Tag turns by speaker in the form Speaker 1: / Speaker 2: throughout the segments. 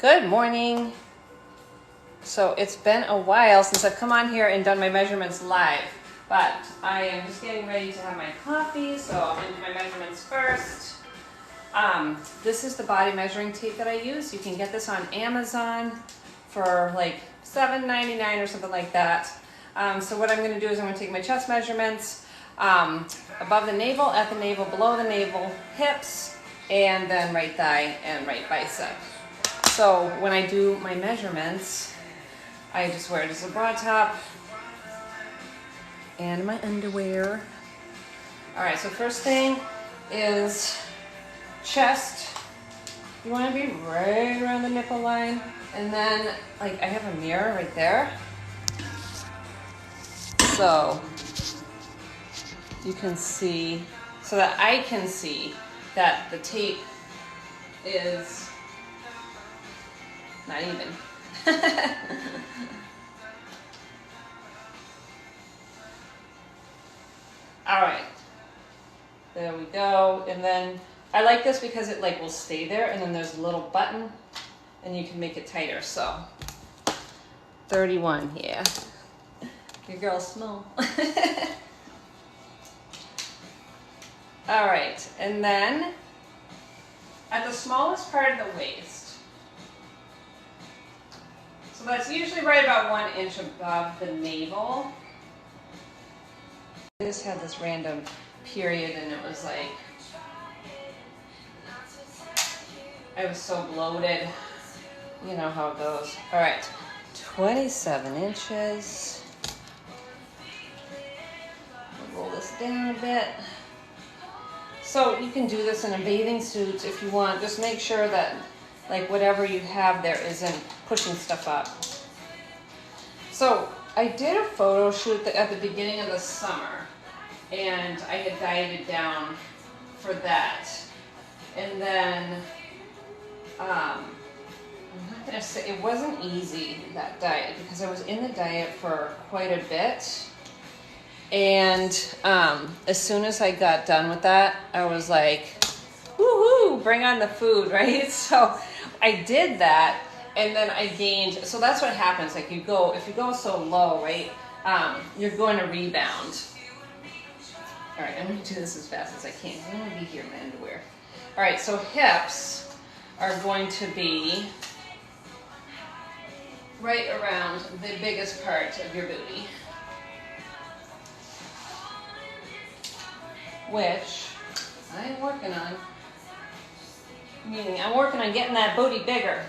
Speaker 1: Good morning. So it's been a while since I've come on here and done my measurements live, but I am just getting ready to have my coffee, so I'm going to do my measurements first. This is the body measuring tape that I use. You can get this on Amazon for like $7.99 or something like that. So what I'm going to do is I'm going to take my chest measurements above the navel, at the navel, below the navel, hips, and then right thigh and right bicep. So when I do my measurements, I just wear just a bra top and my underwear. All right, so first thing is chest. You want to be right around the nipple line, and then like I have a mirror right there, so you can see, so that I can see that the tape is not even. All right, there we go. And then I like this because it like will stay there, and then there's a little button and you can make it tighter. So 31, yeah. Your girl's small. All right, and then at the smallest part of the waist, so that's usually right about 1 inch above the navel. I just had this random period and it was like, I was so bloated. You know how it goes. All right, 27 inches. Roll this down a bit. So you can do this in a bathing suit if you want. Just make sure that like whatever you have there isn't pushing stuff up. So I did a photo shoot at the beginning of the summer, and I had dieted down for that. And then I'm not gonna say it wasn't easy, that diet, because I was in the diet for quite a bit. And as soon as I got done with that, I was like, woohoo, bring on the food, right? So I did that, and then I gained, so that's what happens, like if you go so low, right, you're going to rebound. All right, I'm gonna do this as fast as I can. I don't want to be here in my underwear. All right, so hips are going to be right around the biggest part of your booty, which I'm working on. Meaning I'm working on getting that booty bigger.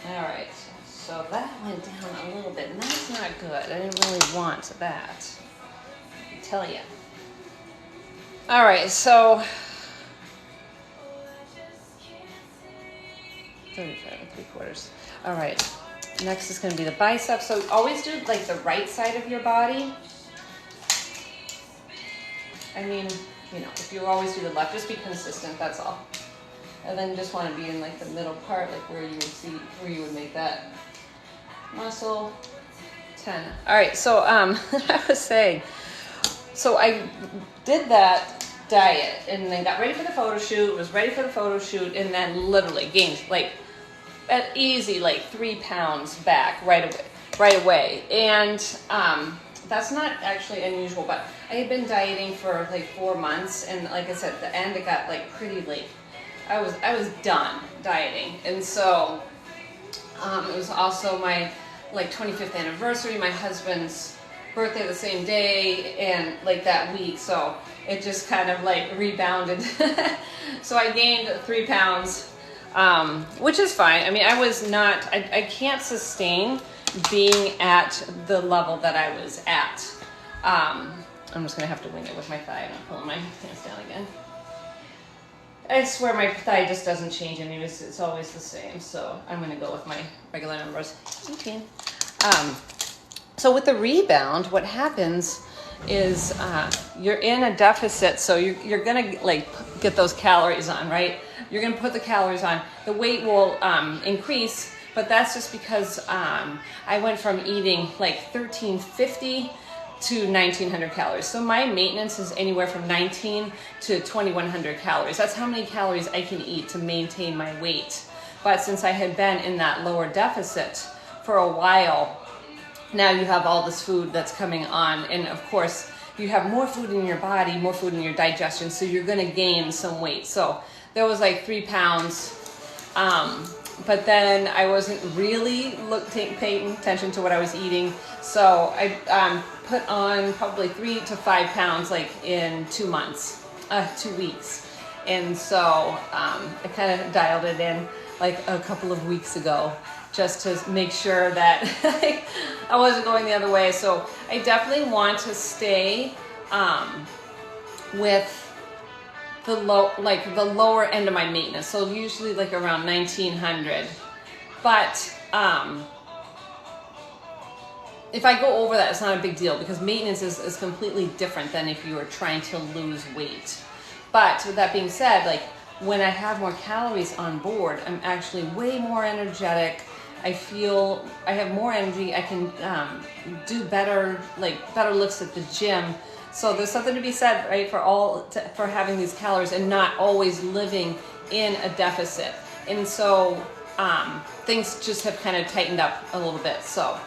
Speaker 1: All right, so that went down a little bit, and that's not good. I didn't really want that, I tell you. All right, so 35 3/4. All right. Next is going to be the bicep. So always do like the right side of your body. I mean, you know, if you always do the left, just be consistent, that's all. And then you just want to be in like the middle part, like where you would see, where you would make that muscle 10. All right, so I was saying, so I did that diet and then got ready for the photo shoot, was ready for the photo shoot, and then literally gained like at easy like 3 pounds back right away. And that's not actually unusual, but I had been dieting for like 4 months, and like I said, at the end it got like pretty late. I was done dieting, and so it was also my like 25th anniversary, my husband's birthday the same day, and like that week, so it just kind of like rebounded. So I gained 3 pounds. Which is fine. I mean, I can't sustain being at the level that I was at. I'm just going to have to wing it with my thigh. I'm pulling my pants down again. I swear my thigh just doesn't change anyways. It's always the same. So I'm going to go with my regular numbers. Okay. So with the rebound, what happens is you're in a deficit. So you're going to like get those calories on, right? You're going to put the calories on. The weight will increase, but that's just because I went from eating like 1350 to 1900 calories. So my maintenance is anywhere from 19 to 2100 calories. That's how many calories I can eat to maintain my weight. But since I had been in that lower deficit for a while, now you have all this food that's coming on, and of course you have more food in your body, more food in your digestion, so you're going to gain some weight. So there was like 3 pounds, but then I wasn't really paying attention to what I was eating, so I put on probably 3 to 5 pounds like in 2 months, 2 weeks. And so I kind of dialed it in like a couple of weeks ago, just to make sure that I wasn't going the other way. So I definitely want to stay with the lower end of my maintenance. So usually like around 1900. But if I go over that, it's not a big deal, because maintenance is completely different than if you were trying to lose weight. But with that being said, like when I have more calories on board, I'm actually way more energetic. I feel I have more energy. I can do better lifts at the gym. So there's something to be said, right, for having these calories and not always living in a deficit. And so things just have kind of tightened up a little bit. So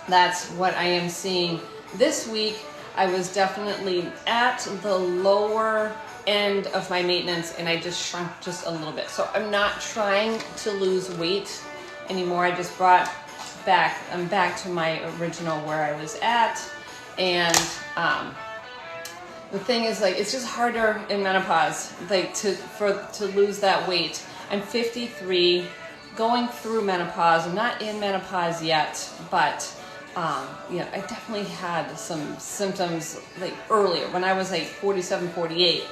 Speaker 1: that's what I am seeing this week. I was definitely at the lower end of my maintenance, and I just shrunk just a little bit. So I'm not trying to lose weight anymore. I just I'm back to my original where I was at. And the thing is, like, it's just harder in menopause, like to lose that weight. I'm 53, going through menopause. I'm not in menopause yet, but yeah, I definitely had some symptoms like earlier when I was like 47, 48.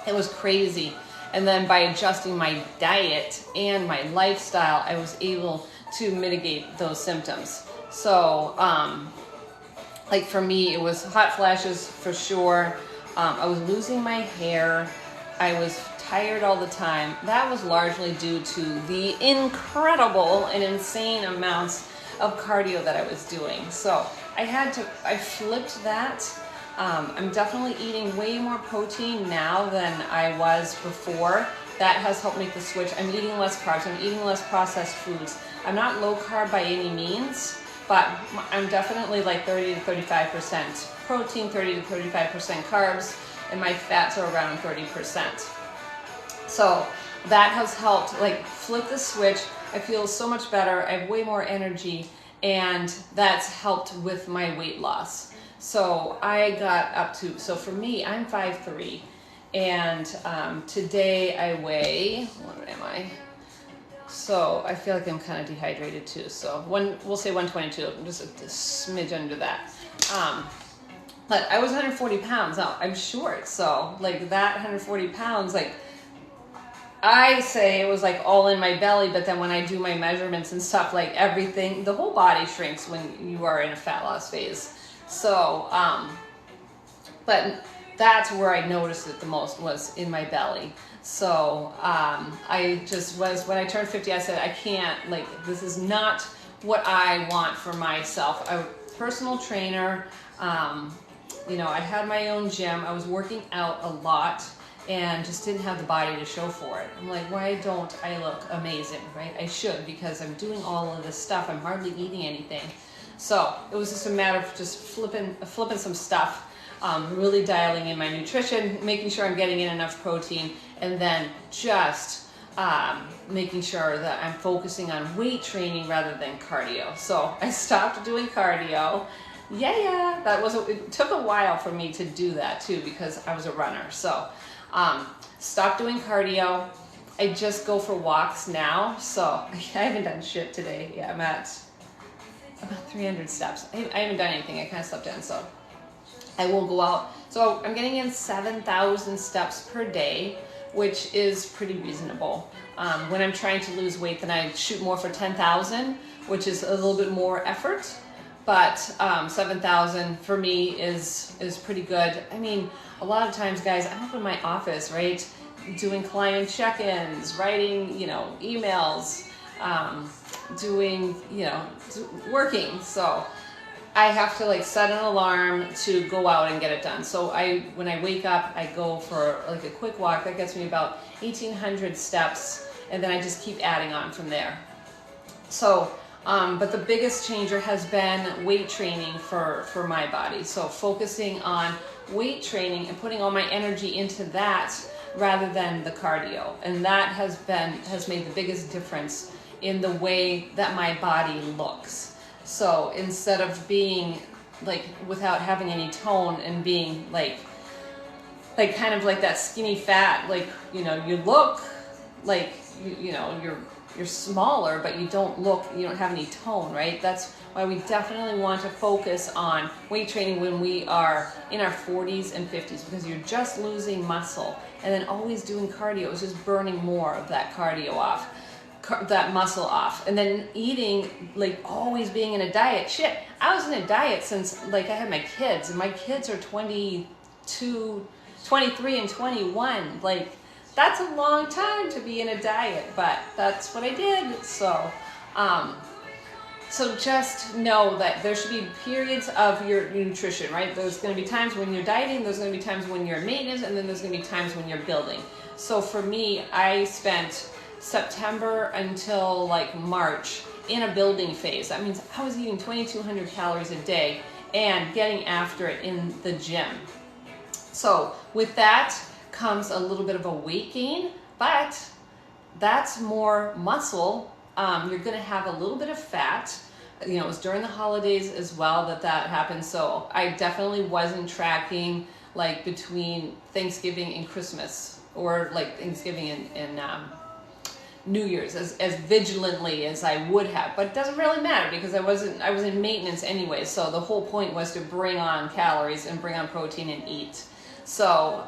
Speaker 1: It was crazy. And then by adjusting my diet and my lifestyle, I was able to mitigate those symptoms. So, like for me, it was hot flashes for sure. I was losing my hair. I was tired all the time. That was largely due to the incredible and insane amounts of cardio that I was doing. So I flipped that. I'm definitely eating way more protein now than I was before. That has helped make the switch. I'm eating less carbs. I'm eating less processed foods. I'm not low carb by any means, but I'm definitely like 30 to 35% protein, 30 to 35% carbs, and my fats are around 30%. So that has helped like flip the switch. I feel so much better. I have way more energy, and that's helped with my weight loss. So I got up to, so for me, I'm 5'3", and today I weigh, what am I? So I feel like I'm kind of dehydrated too. So we'll say 122, I'm just a smidge under that. But I was 140 pounds. Now I'm short, so like that 140 pounds, like I say it was like all in my belly, but then when I do my measurements and stuff, like everything, the whole body shrinks when you are in a fat loss phase. So, but that's where I noticed it the most, was in my belly. So, I just was, when I turned 50, I said, I can't, like, this is not what I want for myself. I'm a personal trainer. You know, I had my own gym. I was working out a lot and just didn't have the body to show for it. I'm like, why don't I look amazing, right? I should, because I'm doing all of this stuff. I'm hardly eating anything. So it was just a matter of just flipping some stuff, really dialing in my nutrition, making sure I'm getting in enough protein, and then just making sure that I'm focusing on weight training rather than cardio. So I stopped doing cardio. Yeah, it took a while for me to do that too, because I was a runner. So stopped doing cardio. I just go for walks now. So I haven't done shit today. Yeah, I'm at about 300 steps. I haven't done anything. I kind of slept in, so I will go out. So I'm getting in 7,000 steps per day, which is pretty reasonable. When I'm trying to lose weight, then I shoot more for 10,000, which is a little bit more effort. But 7,000 for me is pretty good. I mean, a lot of times, guys, I'm up in my office, right, doing client check-ins, writing, you know, emails, doing, you know, working. So I have to like set an alarm to go out and get it done. So when I wake up, I go for like a quick walk. That gets me about 1,800 steps, and then I just keep adding on from there. So, but the biggest changer has been weight training for my body. So focusing on weight training and putting all my energy into that rather than the cardio. And that has made the biggest difference in the way that my body looks. So instead of being like without having any tone and being like kind of like that skinny fat, like, you know, you look like, you know, you're smaller, but you don't have any tone, right? That's why we definitely want to focus on weight training when we are in our 40s and 50s, because you're just losing muscle, and then always doing cardio is just burning more of that cardio off, that muscle off. And then eating, like always being in a diet. Shit, I was in a diet since like I had my kids, and my kids are 22, 23 and 21. Like, that's a long time to be in a diet, but that's what I did. So, so just know that there should be periods of your nutrition, right? There's going to be times when you're dieting, there's going to be times when you're in maintenance, and then there's going to be times when you're building. So for me, I spent September until like March in a building phase. That means I was eating 2,200 calories a day and getting after it in the gym. So with that comes a little bit of a weight gain, but that's more muscle. You're going to have a little bit of fat. You know, it was during the holidays as well that happened. So I definitely wasn't tracking like between Thanksgiving and Christmas, or like Thanksgiving and New Year's as vigilantly as I would have. But it doesn't really matter because I was in maintenance anyway. So the whole point was to bring on calories and bring on protein and eat. So,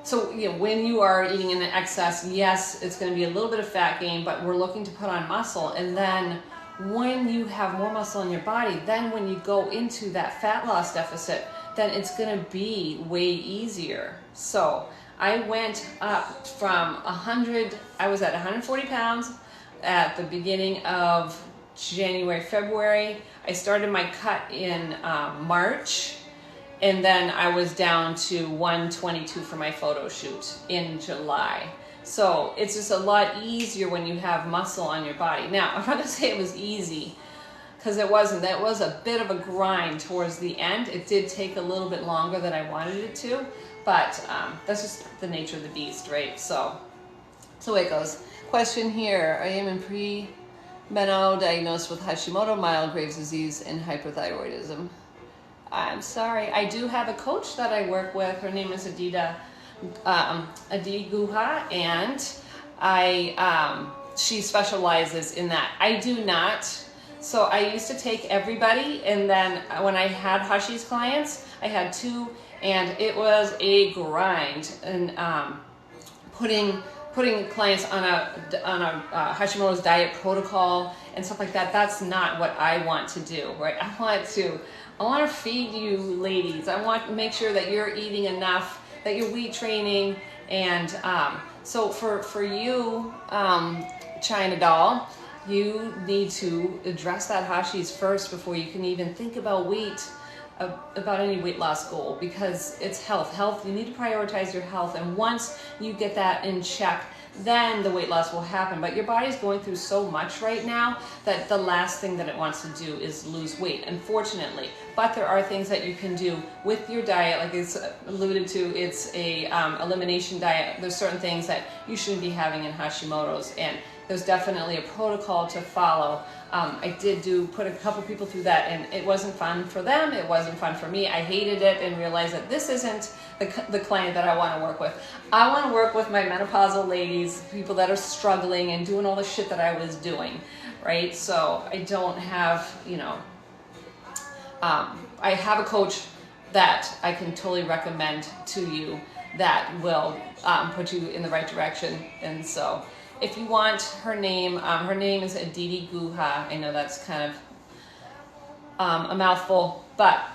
Speaker 1: so you know, when you are eating in excess, yes, it's going to be a little bit of fat gain, but we're looking to put on muscle. And then when you have more muscle in your body, then when you go into that fat loss deficit, then it's going to be way easier. So I went up from 100, I was at 140 pounds at the beginning of January, February. I started my cut in March. And then I was down to 122 for my photo shoot in July. So it's just a lot easier when you have muscle on your body. Now, I'm not going to say it was easy, because it wasn't. That was a bit of a grind towards the end. It did take a little bit longer than I wanted it to, but that's just the nature of the beast, right? So it goes. Question here. I am in pre-menopause, diagnosed with Hashimoto, mild Graves' disease, and hyperthyroidism. I'm sorry. I do have a coach that I work with. Her name is Aditi Guha, and she specializes in that. I do not. So I used to take everybody, and then when I had Hashi's clients, I had 2, and it was a grind. And putting clients on a Hashimoto's diet protocol and stuff like that. That's not what I want to do, right? I want to feed you ladies. I want to make sure that you're eating enough, that you're weight training. And so for you, China doll, you need to address that Hashi's first before you can even think about about any weight loss goal, because it's health. You need to prioritize your health. And once you get that in check, then the weight loss will happen. But your body's going through so much right now that the last thing that it wants to do is lose weight, unfortunately. But there are things that you can do with your diet, like it's alluded to. It's a elimination diet. There's certain things that you shouldn't be having in Hashimoto's, and there's definitely a protocol to follow. I did put a couple people through that, and it wasn't fun for them. It wasn't fun for me. I hated it and realized that this isn't the client that I want to work with. I want to work with my menopausal ladies, people that are struggling and doing all the shit that I was doing, right? So I don't have, I have a coach that I can totally recommend to you that will put you in the right direction. And so if you want her name is Aditi Guha. I know that's kind of a mouthful, but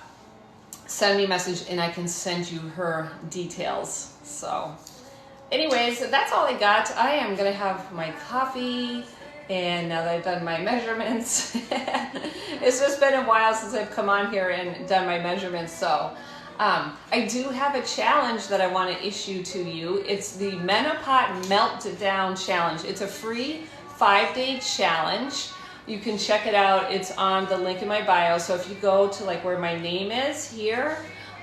Speaker 1: send me a message and I can send you her details. So anyways, that's all I got. I am going to have my coffee And now that I've done my measurements, it's just been a while since I've come on here and done my measurements. So I do have a challenge that I want to issue to you. It's the Menopause Meltdown Challenge. It's a free 5-day challenge. You can check it out. It's on the link in my bio. So if you go to like where my name is here,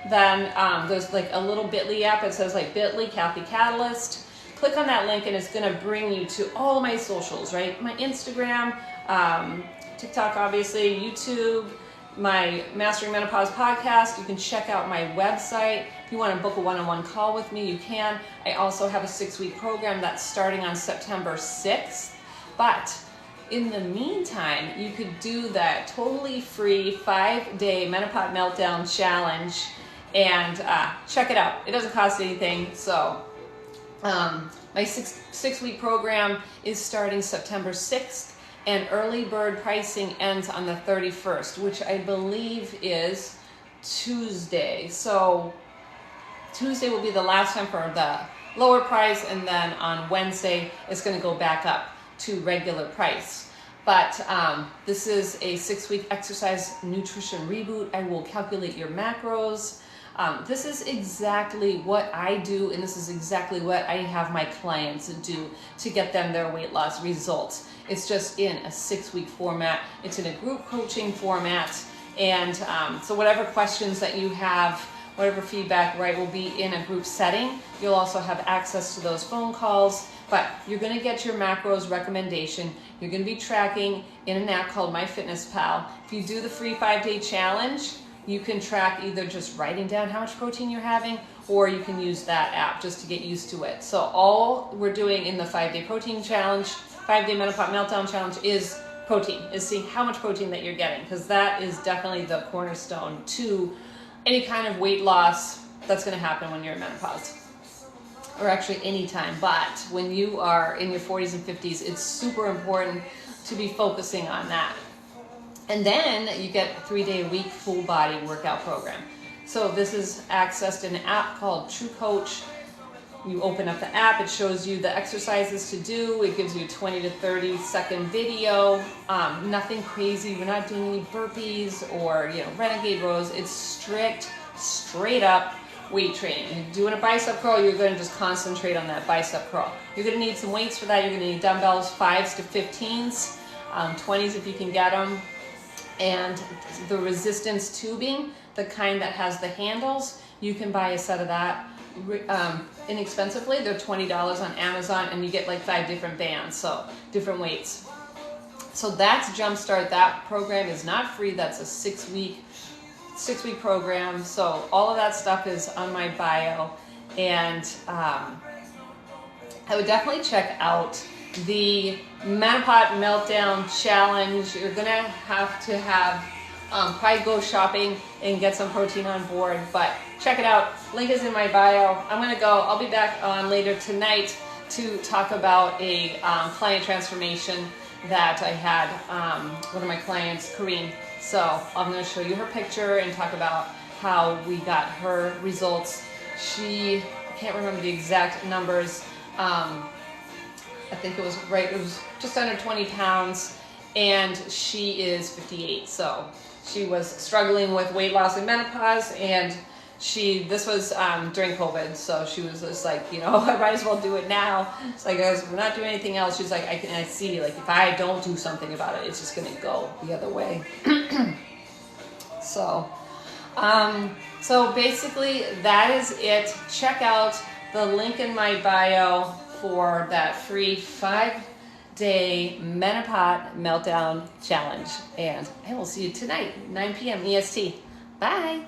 Speaker 1: then there's like a little bit.ly app. It says like bit.ly Kathy Catalyst. Click on that link and it's going to bring you to all my socials, right? My Instagram, TikTok, obviously, YouTube, my Mastering Menopause podcast. You can check out my website. If you want to book a one-on-one call with me, you can. I also have a 6-week program that's starting on September 6th. But in the meantime, you could do that totally free 5-day Menopause Meltdown Challenge and check it out. It doesn't cost anything. So my six-week program is starting September 6th, and early bird pricing ends on the 31st, which I believe is Tuesday. So Tuesday will be the last time for the lower price, and then on Wednesday it's going to go back up to regular price. But this is a 6-week exercise nutrition reboot. I will calculate your macros. This is exactly what I do, and this is exactly what I have my clients do to get them their weight loss results. It's just in a 6-week format. It's in a group coaching format. And so whatever questions that you have, whatever feedback, right, will be in a group setting. You'll also have access to those phone calls, but you're gonna get your macros recommendation. You're gonna be tracking in an app called MyFitnessPal. If you do the free 5-day challenge, you can track either just writing down how much protein you're having, or you can use that app just to get used to it. So all we're doing in the 5-day protein challenge, 5-day Menopause Meltdown challenge is protein, is seeing how much protein that you're getting, because that is definitely the cornerstone to any kind of weight loss that's going to happen when you're in menopause, or actually any time. But when you are in your 40s and 50s, it's super important to be focusing on that. And then you get a 3-day-a-week full body workout program. So this is accessed in an app called True Coach. You open up the app, it shows you the exercises to do. It gives you a 20 to 30 second video. Nothing crazy. We're not doing any burpees or renegade rows. It's strict, straight up weight training. You're doing a bicep curl, you're going to just concentrate on that bicep curl. You're going to need some weights for that. You're going to need dumbbells, 5s to 15s, 20s if you can get them. And the resistance tubing, the kind that has the handles, you can buy a set of that inexpensively. They're $20 on Amazon, and you get like 5 different bands, so different weights. So that's Jumpstart. That program is not free. That's a 6-week program. So all of that stuff is on my bio, and I would definitely check out the Menopause Meltdown Challenge. You're gonna have to probably go shopping and get some protein on board, but check it out. Link is in my bio. I'm gonna go. I'll be back on later tonight to talk about a client transformation that I had. One of my clients, Kareem. So I'm gonna show you her picture and talk about how we got her results. I can't remember the exact numbers. I think it was just under 20 pounds, and she is 58. So she was struggling with weight loss and menopause, and this was during COVID, so she was just like, I might as well do it now. It's like, guys, we're not doing anything else. She's like, I see, like, if I don't do something about it, it's just gonna go the other way. So basically that is it. Check out the link in my bio for that free 5-day Menopause Meltdown Challenge. And I will see you tonight, 9 p.m. EST. Bye.